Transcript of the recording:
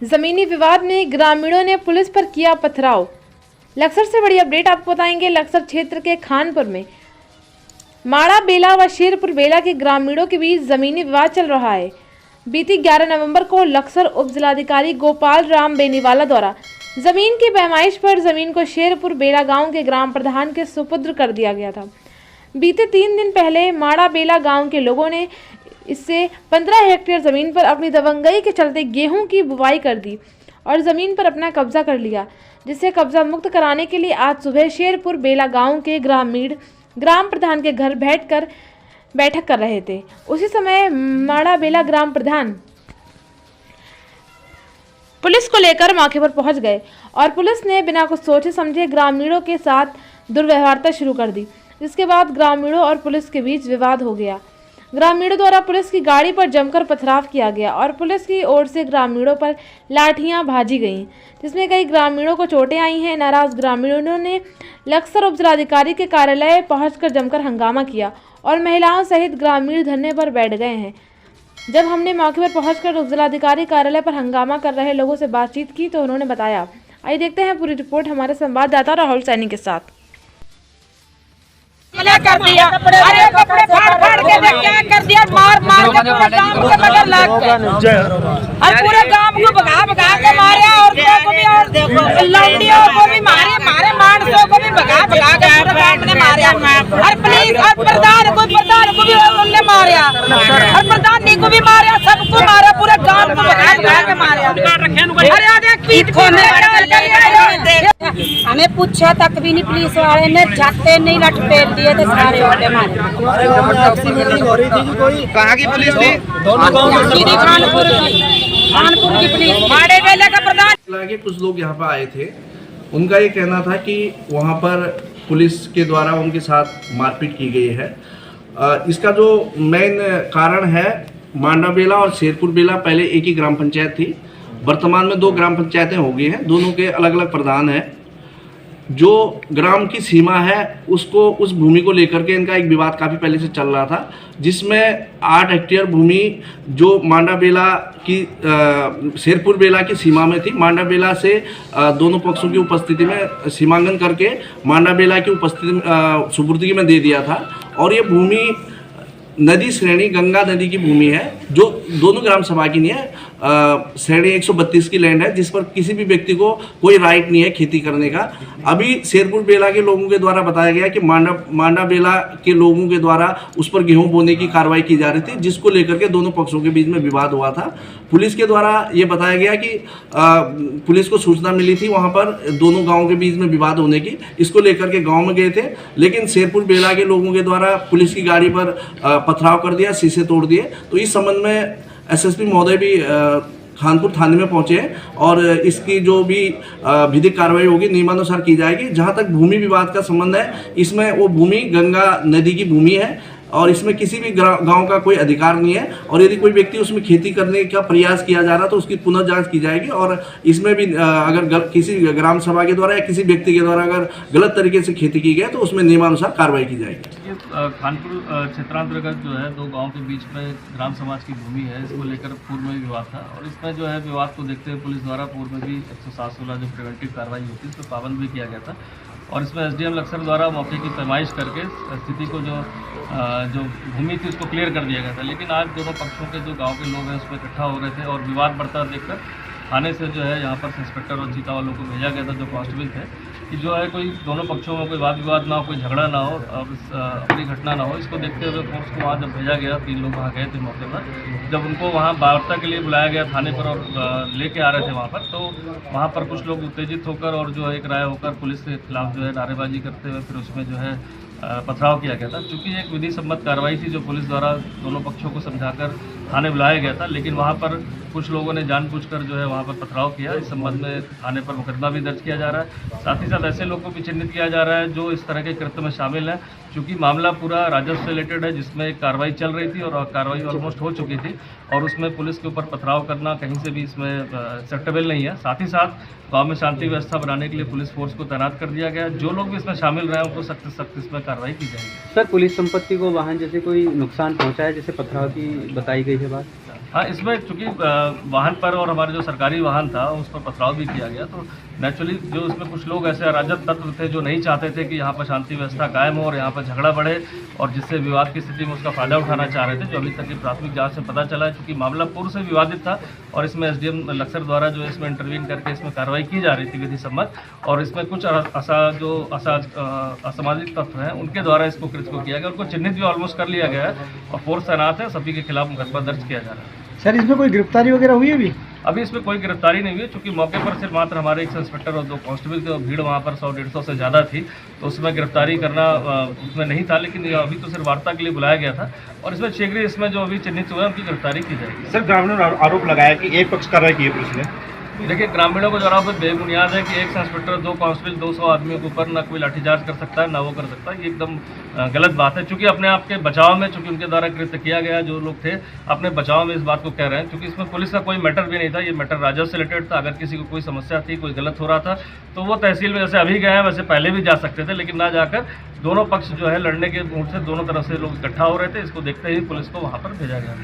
जमीनी विवाद में ग्रामीणों ने पुलिस पर किया पथराव। लक्सर से बड़ी अपडेट आपको बताएंगे। लक्सर क्षेत्र के खानपुर में माड़ा बेला व शेरपुर बेला के ग्रामीणों के बीच जमीनी विवाद चल रहा है। बीती 11 नवंबर को लक्सर उप जिलाधिकारी गोपाल राम बेनीवाला द्वारा जमीन की पैमाइश पर जमीन को शेरपुर बेला गांव के ग्राम प्रधान के सुपुर्द कर दिया गया था। बीते 3 दिन पहले माड़ा बेला गांव के लोगों ने इससे 15 हेक्टेयर जमीन पर अपनी दबंगई के चलते गेहूं की बुवाई कर दी और जमीन पर अपना कब्जा कर लिया, जिसे कब्जा मुक्त कराने के लिए आज सुबह शेरपुर बेला गांव के ग्रामीण ग्राम प्रधान के घर बैठक कर रहे थे। उसी समय माड़ा बेला ग्राम प्रधान पुलिस को लेकर मौके पर पहुंच गए और पुलिस ने बिना कुछ सोचे समझे ग्रामीणों के साथ दुर्व्यवहारता शुरू कर दी, जिसके बाद ग्रामीणों और पुलिस के बीच विवाद हो गया। ग्रामीणों द्वारा पुलिस की गाड़ी पर जमकर पथराव किया गया और पुलिस की ओर से ग्रामीणों पर लाठियां भाजी गईं, जिसमें कई ग्रामीणों को चोटें आई हैं। नाराज ग्रामीणों ने लक्सर उप जिलाधिकारी के कार्यालय पहुंचकर जमकर हंगामा किया और महिलाओं सहित ग्रामीण धरने पर बैठ गए हैं। जब हमने मौके पर पहुंचकर उप जिलाधिकारी कार्यालय पर हंगामा कर रहे लोगों से बातचीत की तो उन्होंने बताया। आइए देखते हैं पूरी रिपोर्ट हमारे संवाददाता राहुल सैनी के साथ। कर दिया, अरे कपड़े फाड़ के क्या कर दिया, मार के पूरे गांव के बगल लाग गए और पूरे गांव को भगा के मारे, औरतों को भी और लौंडियों को भी मारे, मानसों को भी भगा के पूरे गांव ने मारे और पुलिस और प्रधान को भी उन्होंने मारे और प्रधानी को भी मारे, सबको मारा, पूरे गांव को भगा के मारे। अरे आगे पीठ खोने हमें पूछा तक भी नहीं, पुलिस वाले ने जाते नहीं लटपेट दिए थे सारे वाले मारे। कहाँ की पुलिस थी? खानपुर की पुलिस, माड़े बेले का प्रधान। कुछ लोग यहाँ पर आए थे, उनका ये कहना था कि वहाँ पर पुलिस के द्वारा उनके साथ मारपीट की गई है। इसका जो मेन कारण है, मांडा बेला और शेरपुर बेला पहले एक ही ग्राम पंचायत थी, वर्तमान में 2 ग्राम पंचायतें हो गई हैं, दोनों के अलग अलग प्रधान हैं। जो ग्राम की सीमा है उसको, उस भूमि को लेकर के इनका एक विवाद काफ़ी पहले से चल रहा था, जिसमें 8 हेक्टेयर भूमि जो मांडा बेला की शेरपुर बेला की सीमा में थी, मांडा बेला से दोनों पक्षों की उपस्थिति में सीमांकन करके मांडा बेला की उपस्थिति सुपुर्दगी में दे दिया था। और ये भूमि नदी श्रेणी गंगा नदी की भूमि है, जो दोनों ग्राम सभा की नहीं है, श्रेणी 132 की लैंड है, जिस पर किसी भी व्यक्ति को कोई राइट नहीं है खेती करने का। अभी शेरपुर बेला के लोगों के द्वारा बताया गया कि मांडा बेला के लोगों के द्वारा उस पर गेहूं बोने की कार्रवाई की जा रही थी, जिसको लेकर के दोनों पक्षों के बीच में विवाद हुआ था। पुलिस के द्वारा ये बताया गया कि पुलिस को सूचना मिली थी वहाँ पर दोनों गाँव के बीच में विवाद होने की, इसको लेकर के गाँव में गए थे, लेकिन शेरपुर बेला के लोगों के द्वारा पुलिस की गाड़ी पर पथराव कर दिया, शीशे तोड़ दिए। तो इस संबंध में एसएसपी महोदय भी खानपुर थाने में पहुंचे हैं और इसकी जो भी विधिक कार्रवाई होगी नियमानुसार की जाएगी। जहां तक भूमि विवाद का संबंध है, इसमें वो भूमि गंगा नदी की भूमि है और इसमें किसी भी गांव का कोई अधिकार नहीं है, और यदि कोई व्यक्ति उसमें खेती करने का प्रयास किया जा रहा तो उसकी पुनः जांच की जाएगी। और इसमें भी अगर किसी ग्राम सभा के द्वारा या किसी व्यक्ति के द्वारा अगर गलत तरीके से खेती की गई तो उसमें नियमानुसार कार्रवाई की जाएगी। खानपुर क्षेत्रांतर्गत जो है 2 गाँव के बीच में ग्राम समाज की भूमि है, इसको लेकर पूर्व में विवाद था और इसमें जो है विवाद को देखते हुए पुलिस द्वारा पूर्व में भी 107-16 जो प्रिवेंटिव कार्रवाई होती है उसको पाबंद भी किया गया था और इसमें एसडीएम लक्सर द्वारा मौके की पैमाइश करके स्थिति को जो भूमि थी उसको क्लियर कर दिया गया था। लेकिन आज दोनों पक्षों के जो गांव के लोग हैं उसमें इकट्ठा हो रहे थे और विवाद बढ़ता देखकर थाने से जो है यहाँ पर इंस्पेक्टर और चीता वालों को भेजा गया था, जो कांस्टेबल थे, कि जो है कोई दोनों पक्षों में कोई वाद विवाद ना हो, कोई झगड़ा ना हो और अपनी घटना ना हो। इसको देखते हुए फोर्स को वहाँ जब भेजा गया, 3 लोग वहाँ गए थे मौके पर, जब उनको वहाँ वार्ता के लिए बुलाया गया थाने पर और लेके आ रहे थे वहाँ पर, तो वहाँ पर कुछ लोग उत्तेजित होकर और जो है एक राय होकर पुलिस के खिलाफ जो है नारेबाजी करते हुए फिर उसमें जो है पथराव किया गया था। चूँकि एक विधि सम्मत कार्रवाई थी जो पुलिस द्वारा दोनों पक्षों को समझाकर थाने बुलाया गया था, लेकिन वहाँ पर कुछ लोगों ने जानबूझकर जो है वहाँ पर पथराव किया। इस संबंध में थाने पर मुकदमा भी दर्ज किया जा रहा है। साथ ही साथ ऐसे लोगों को भी चिन्हित किया जा रहा है जो इस तरह के कृत्य में शामिल हैं चूँकि मामला पूरा राजस्व से रिलेटेड है, जिसमें एक कार्रवाई चल रही थी और कार्रवाई ऑलमोस्ट हो चुकी थी और उसमें पुलिस के ऊपर पथराव करना कहीं से भी इसमें एक्सेप्टेबल नहीं है। साथ ही साथ गांव में शांति व्यवस्था बनाने के लिए पुलिस फोर्स को तैनात कर दिया गया। जो लोग भी इसमें शामिल रहे हैं उनको सख्त से सख्त इसमें कार्रवाई की जाएगी। सर, पुलिस संपत्ति को वाहन जैसे कोई नुकसान पहुंचा है, जैसे पथराव की बताई गई है बात? हाँ, इसमें चूँकि वाहन पर और हमारे जो सरकारी वाहन था उस पर पथराव भी किया गया, तो नेचुरली जो इसमें कुछ लोग ऐसे अराजक तत्व थे जो नहीं चाहते थे कि यहाँ पर शांति व्यवस्था कायम हो और यहाँ पर झगड़ा बढ़े और जिससे विवाद की स्थिति में उसका फायदा उठाना चाह रहे थे। जो अभी तक की प्राथमिक जांच से पता चला है, चूँकि मामला पूर्व से विवादित था और इसमें एसडीएम लक्सर द्वारा जो इसमें इंटरवीन करके इसमें कार्रवाई की जा रही थी विधि सम्मत, और इसमें कुछ असामाजिक तत्व हैं उनके द्वारा इसको कृत्य को किया गया। उनको चिन्हित भी ऑलमोस्ट कर लिया गया है और फोर्स तैनात है, सभी के खिलाफ मुकदमा दर्ज किया जा रहा है। सर, इसमें कोई गिरफ्तारी वगैरह हुई है अभी इसमें कोई गिरफ्तारी नहीं हुई है, चूँकि मौके पर सिर्फ मात्र हमारे एक इंस्पेक्टर और 2 कांस्टेबल थे और भीड़ वहाँ पर 100-150 से ज़्यादा थी, तो उसमें गिरफ्तारी करना उसमें नहीं था। लेकिन अभी तो सिर्फ वार्ता के लिए बुलाया गया था और इसमें शीघ्र ही इसमें जो अभी चिन्हित हुए हैं उनकी गिरफ्तारी की जाएगी। सर, ग्रामीणों ने आरोप लगाया कि एक पक्ष कार्रवाई की है पुलिस ने। देखिए, ग्रामीणों को जो आरोप बेबुनियाद है कि एक इंस्पेक्टर 2 कांस्टेबल 200 आदमियों के ऊपर ना कोई लाठीचार्ज कर सकता है ना वो कर सकता है, ये एकदम गलत बात है। चूँकि अपने आप के बचाव में, चूँकि उनके द्वारा कृत्य किया गया, जो लोग थे अपने बचाव में इस बात को कह रहे हैं, क्योंकि इसमें पुलिस का कोई मैटर भी नहीं था, ये मैटर राजस्व से रिलेटेड था। अगर किसी को कोई समस्या थी, कोई गलत हो रहा था, तो वो तहसील में जैसे अभी गए हैं वैसे पहले भी जा सकते थे, लेकिन ना जाकर दोनों पक्ष जो है लड़ने के मूड से दोनों तरफ से लोग इकट्ठा हो रहे थे। इसको देखते ही पुलिस को वहाँ पर भेजा गया।